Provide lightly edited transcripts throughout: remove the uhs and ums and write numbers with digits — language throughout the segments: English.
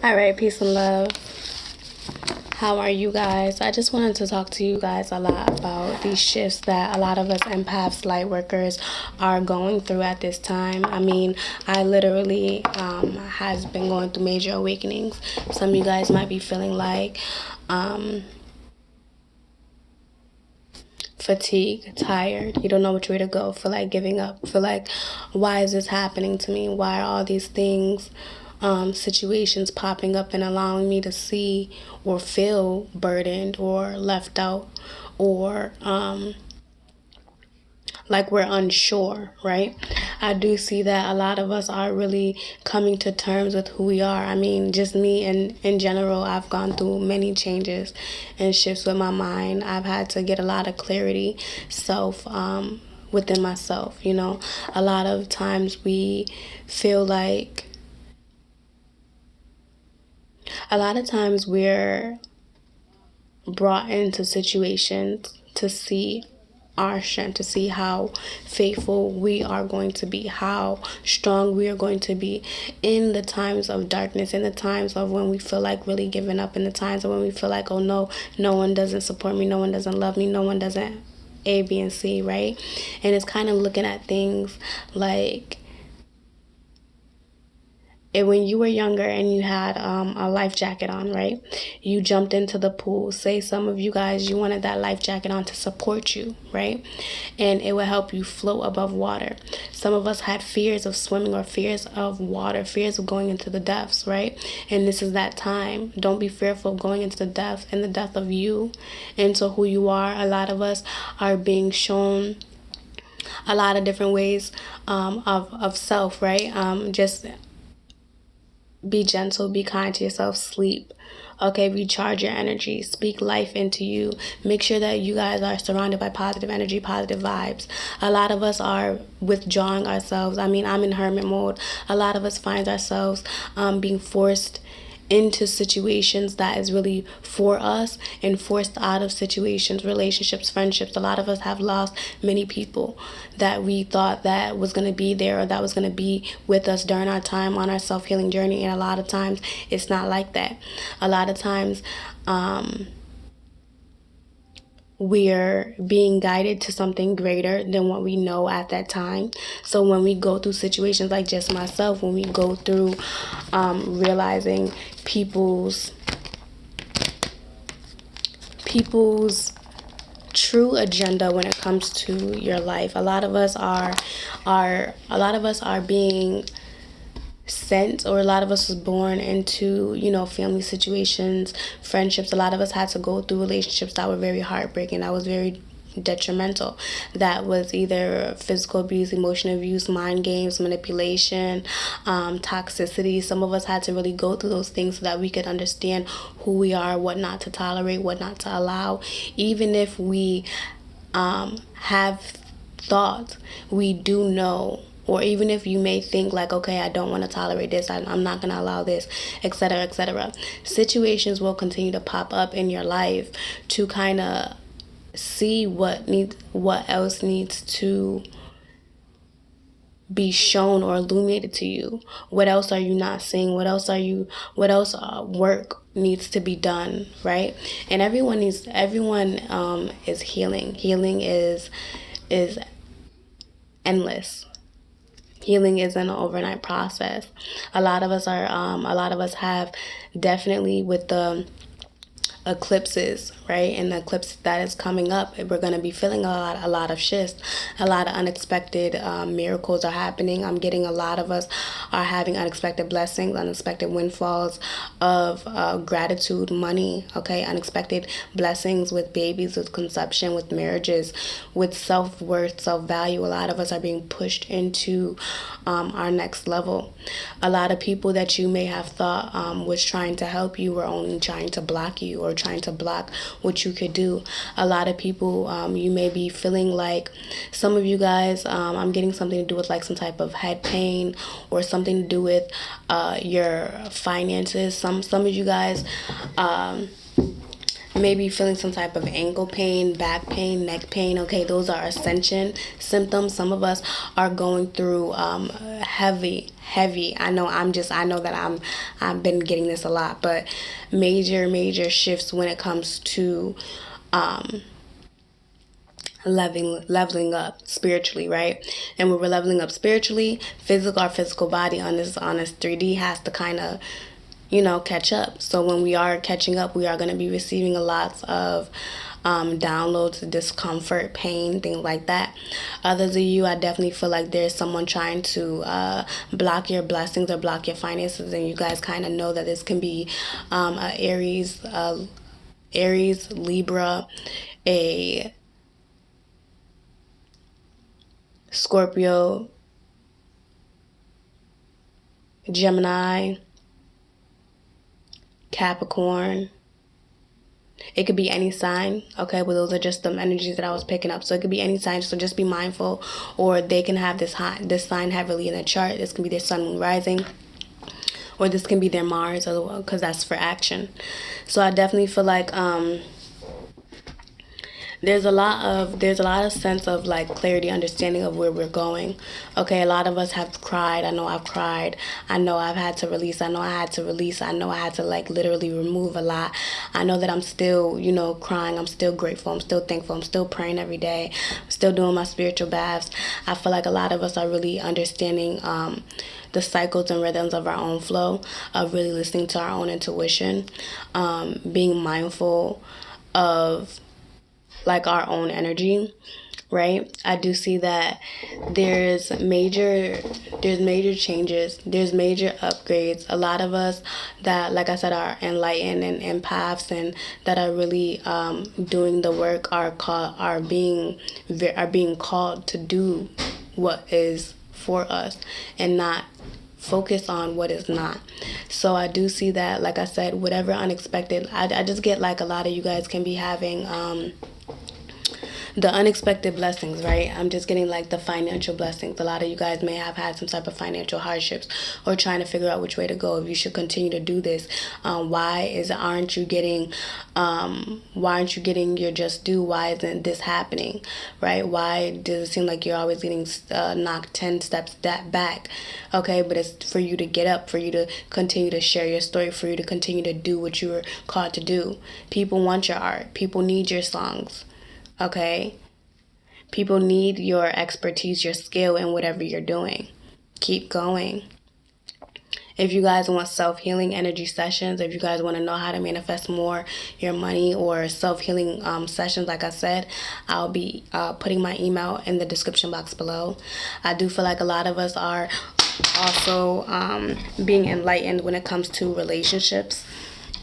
All right, peace and love. How are you guys? I just wanted to talk to you guys a lot about these shifts that a lot of us empaths, light workers, are going through at this time. I mean, I literally has been going through major awakenings. Some of you guys might be feeling like fatigued, tired, you don't know which way to go, feel like giving up, feel like, why is this happening to me? Why are all these things, situations popping up and allowing me to see or feel burdened or left out, or like we're unsure, right? I do see that a lot of us are really coming to terms with who we are. I mean, just me and in general, I've gone through many changes and shifts with my mind. I've had to get a lot of clarity within myself, you know. A lot of times we feel like a lot of times we're brought into situations to see our strength, to see how faithful we are going to be, how strong we are going to be in the times of darkness, in the times of when we feel like really giving up, in the times of when we feel like, oh no, no one doesn't support me, no one doesn't love me, no one doesn't A, B, and C, right? And it's kind of looking at things like, and when you were younger and you had a life jacket on, right? You jumped into the pool. Say some of you guys, you wanted that life jacket on to support you, right? And it would help you float above water. Some of us had fears of swimming or fears of water, fears of going into the depths, right? And this is that time. Don't be fearful of going into the depth and the depth of you, into who you are. A lot of us are being shown a lot of different ways of self, right? Just be gentle, be kind to yourself, sleep. Okay, recharge your energy, speak life into you. Make sure that you guys are surrounded by positive energy, positive vibes. A lot of us are withdrawing ourselves. I mean, I'm in hermit mode. A lot of us find ourselves being forced into situations that is really for us, and forced out of situations, relationships, friendships. A lot of us have lost many people that we thought that was going to be there, or that was going to be with us during our time on our self-healing journey. And a lot of times it's not like that. A lot of times we're being guided to something greater than what we know at that time. So when we go through situations like just myself, when we go through realizing people's true agenda when it comes to your life, a lot of us are being sent, or a lot of us was born into, you know, family situations, friendships. A lot of us had to go through relationships that were very heartbreaking, that was very detrimental, that was either physical abuse, emotional abuse, mind games, manipulation, toxicity. Some of us had to really go through those things so that we could understand who we are, what not to tolerate, what not to allow. Even if we have thought, we do know, or even if you may think like, okay, I don't want to tolerate this, I'm not going to allow this, etc., etc. Situations will continue to pop up in your life to kind of see what else needs to be shown or illuminated to you. What else are you not seeing? What else work needs to be done, right? And everyone is healing. Healing is endless. Healing isn't an overnight process. A lot of us have, definitely with the eclipses, right? And the eclipse that is coming up, we're going to be feeling a lot of shifts. A lot of unexpected miracles are happening. I'm getting a lot of us are having unexpected blessings, unexpected windfalls of gratitude, money, okay? Unexpected blessings with babies, with conception, with marriages, with self-worth, self-value. A lot of us are being pushed into our next level. A lot of people that you may have thought was trying to help you were only trying to block you, or trying to block what you could do. A lot of people, you may be feeling like, some of you guys, I'm getting something to do with like some type of head pain, or something to do with your finances. Some of you guys maybe feeling some type of ankle pain, back pain, neck pain. Okay, those are ascension symptoms. Some of us are going through heavy. I know that I've been getting this a lot, but major shifts when it comes to leveling up spiritually, right? And when we're leveling up spiritually, our physical body on this 3D has to kind of, catch up. So when we are catching up, we are going to be receiving a lot of downloads, discomfort, pain, things like that. Others of you, I definitely feel like there's someone trying to block your blessings or block your finances, and you guys kind of know that this can be a Aries, Libra, a Scorpio, Gemini, Capricorn. It could be any sign, okay? But those are just the energies that I was picking up. So it could be any sign, so just be mindful. Or they can have this sign heavily in the chart. This can be their sun, moon, rising. Or this can be their Mars, because that's for action. So I definitely feel like there's a lot of sense of like clarity, understanding of where we're going. Okay, a lot of us have cried. I know I've cried. I know I've had to release. I know I had to release. I know I had to like literally remove a lot. I know that I'm still, crying. I'm still grateful. I'm still thankful. I'm still praying every day. I'm still doing my spiritual baths. I feel like a lot of us are really understanding the cycles and rhythms of our own flow, of really listening to our own intuition, being mindful of like our own energy, right? I do see that there's major changes, there's major upgrades. A lot of us that, like I said, are enlightened and empaths and that are really doing the work are being called to do what is for us and not focus on what is not. So I do see that, like I said, whatever unexpected, I just get like a lot of you guys can be having the unexpected blessings, right? I'm just getting like the financial blessings. A lot of you guys may have had some type of financial hardships or trying to figure out which way to go, if you should continue to do this. Why aren't you getting your just due? Why isn't this happening, right? Why does it seem like you're always getting knocked 10 steps back? Okay, but it's for you to get up, for you to continue to share your story, for you to continue to do what you were called to do. People want your art. People need your songs. Okay? People need your expertise, your skill in whatever you're doing. Keep going. If you guys want self-healing energy sessions, if you guys want to know how to manifest more your money or self-healing sessions, like I said, I'll be putting my email in the description box below. I do feel like a lot of us are also being enlightened when it comes to relationships.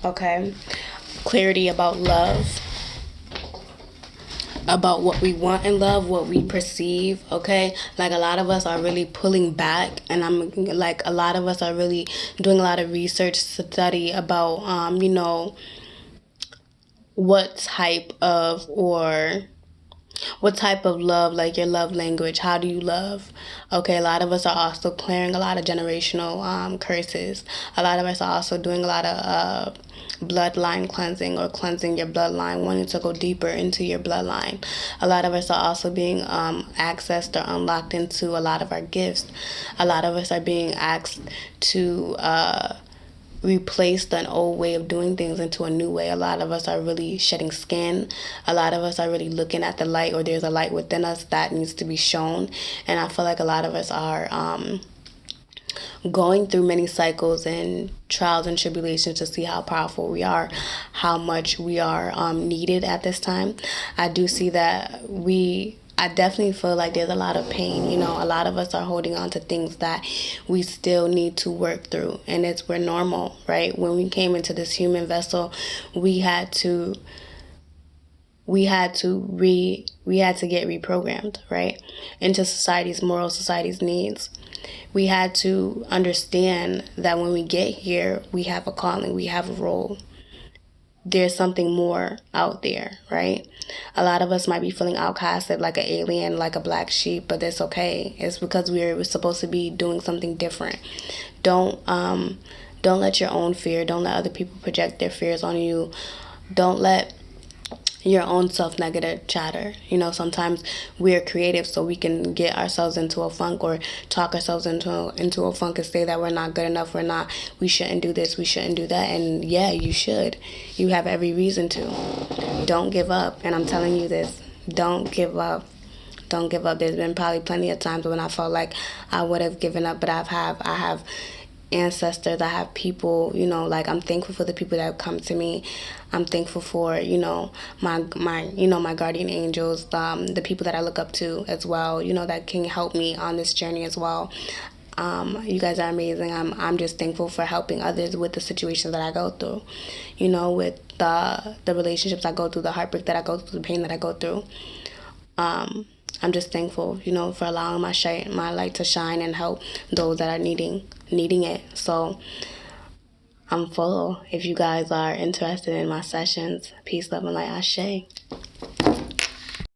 Okay? Clarity about love, about what we want in love, what we perceive, okay? Like a lot of us are really pulling back, and I'm like a lot of us are really doing a lot of research, study about what type of love, like your love language, how do you love? Okay, a lot of us are also clearing a lot of generational curses. A lot of us are also doing a lot of bloodline cleansing, or cleansing your bloodline, wanting to go deeper into your bloodline. A lot of us are also being accessed or unlocked into a lot of our gifts. A lot of us are being asked to replace an old way of doing things into a new way. A lot of us are really shedding skin. A lot of us are really looking at the light, or there's a light within us that needs to be shown. And I feel like a lot of us are going through many cycles and trials and tribulations to see how powerful we are, how much we are needed at this time. I do see that I definitely feel like there's a lot of pain. A lot of us are holding on to things that we still need to work through, and we're normal, right? When we came into this human vessel, we had to get reprogrammed, right, into society's morals, society's needs. We had to understand that when we get here, we have a calling, we have a role. There's something more out there, right? A lot of us might be feeling outcasted, like an alien, like a black sheep, but that's okay. It's because we're supposed to be doing something different. Don't let your own fear, don't let other people project their fears on you. Don't let your own self-negative chatter. You know, sometimes we're creative so we can get ourselves into a funk or talk ourselves into a funk and say that we're not good enough, we shouldn't do this, we shouldn't do that. And yeah, you should. You have every reason to. Don't give up. And I'm telling you this, don't give up. Don't give up. There's been probably plenty of times when I felt like I would have given up, but I have ancestors, I have people, you know, like I'm thankful for the people that have come to me. I'm thankful for, you know, my guardian angels, the people that I look up to as well, you know, that can help me on this journey as well. You guys are amazing. I'm just thankful for helping others with the situations that I go through, you know, with the relationships I go through, the heartbreak that I go through, the pain that I go through. I'm just thankful, you know, for allowing my light to shine and help those that are needing it. So I'm full. If you guys are interested in my sessions, peace, love, and light. Ashe.